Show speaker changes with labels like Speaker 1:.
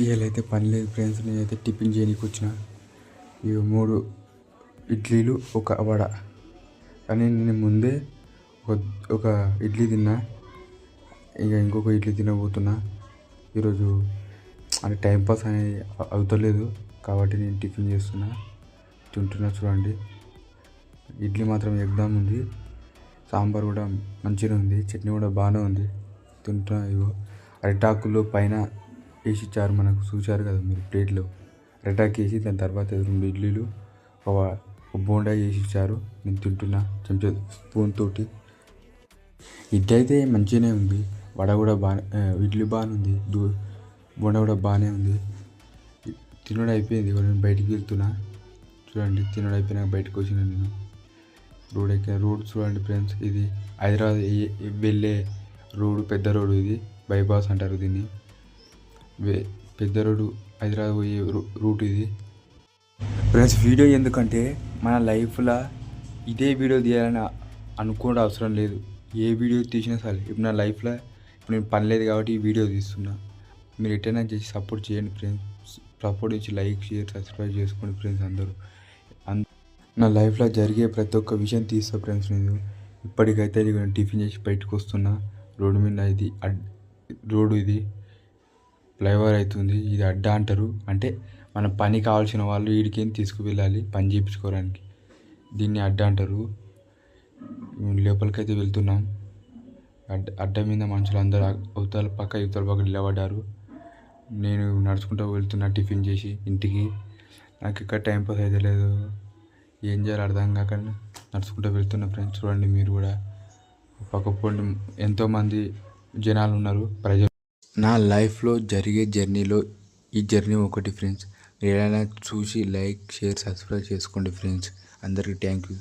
Speaker 1: ఇవాళైతే పని లేదు ఫ్రెండ్స్. నేనైతే టిఫిన్ చేయడానికి వచ్చిన. ఇవి 3 ఇడ్లీలు, ఒక వడ. కానీ నేను ముందే ఒక ఇడ్లీ తిన్నా. ఇక ఇంకొక ఇడ్లీ తినబోతున్నా. ఈరోజు అంటే టైంపాస్ అనేది అవుతలేదు కాబట్టి నేను టిఫిన్ చేస్తున్నా, తింటున్నా. చూడండి, ఇడ్లీ మాత్రం ఎగ్దాం ఉంది. సాంబార్ కూడా మంచిగా ఉంది. చట్నీ కూడా బాగానే ఉంది. తింటున్నా. ఇగో అరిటాకుల్లో పైన వేసి ఇచ్చారు మనకు. చూశారు కదా మీరు ప్లేట్లో. అరిటాకు వేసి దాని తర్వాత 2 ఇడ్లీలు, ఒక బోండా వేసి ఇచ్చారు. నేను తింటున్నా చెంచా స్పూన్ తోటి. ఇడ్లీ అయితే మంచిగానే ఉంది. వడ కూడా ఇడ్లీ బాగానే ఉంది. బోండా కూడా బాగానే ఉంది. తినడం అయిపోయింది. నేను బయటికి వెళ్తున్నా. చూడండి, తినడం అయిపోయినాక బయటకు వచ్చిన నేను. రోడ్ చూడండి ఫ్రెండ్స్. ఇది హైదరాబాద్ వెళ్ళే రోడ్డు, పెద్ద రోడ్డు. ఇది బైపాస్ అంటారు దీన్ని. పెద్ద రోడ్డు, హైదరాబాద్ పోయే రూట్ ఇది ఫ్రెండ్స్. వీడియో ఎందుకంటే మన లైఫ్లో ఇదే వీడియో తీయాలని అనుకోవడం అవసరం లేదు. ఏ వీడియో తీసినా సరే. ఇప్పుడు నా లైఫ్లో ఇప్పుడు నేను పని లేదు కాబట్టి ఈ వీడియో తీస్తున్నా. మీరు ఎటైనా చేసి సపోర్ట్ చేయండి ఫ్రెండ్స్. సపోర్ట్ ఇచ్చి లైక్, షేర్, సబ్స్క్రైబ్ చేసుకోండి ఫ్రెండ్స్. అందరూ నా లైఫ్లో జరిగే ప్రతి ఒక్క విషయం తీస్తా ఫ్రెండ్స్. నేను ఇప్పటికైతే నేను టిఫిన్ చేసి బయటకు వస్తున్నా. రోడ్డు మీద ఇది రోడ్డు, ఇది ఫ్లైఓవర్ అవుతుంది. ఇది అడ్డా అంటారు. అంటే మన పని కావాల్సిన వాళ్ళు వీడికేం తీసుకువెళ్ళాలి పని చేయించుకోవడానికి. దీన్ని అడ్డా అంటారు. లోపలికైతే వెళ్తున్నాం. అడ్డ మీద మనుషులు అందరూ అవతల పక్క ఇవతల పక్క నిలబడ్డారు. నేను నడుచుకుంటూ వెళ్తున్నా టిఫిన్ చేసి ఇంటికి. నాకు ఇక్కడ టైంపాస్ అయితే లేదు. ఏం చేయాలో అర్థం కాక నడుచుకుంటూ వెళ్తున్నా ఫ్రెండ్స్. చూడండి మీరు కూడా. పక్క పొండి ఎంతోమంది జనాలు ఉన్నారు, ప్రజలు. నా లైఫ్లో జరిగే జర్నీలో ఈ జర్నీ ఒకటి ఫ్రెండ్స్. మీరు ఏదైనా చూసి లైక్, షేర్, సబ్స్క్రైబ్ చేసుకోండి ఫ్రెండ్స్. అందరికీ థ్యాంక్ యూ.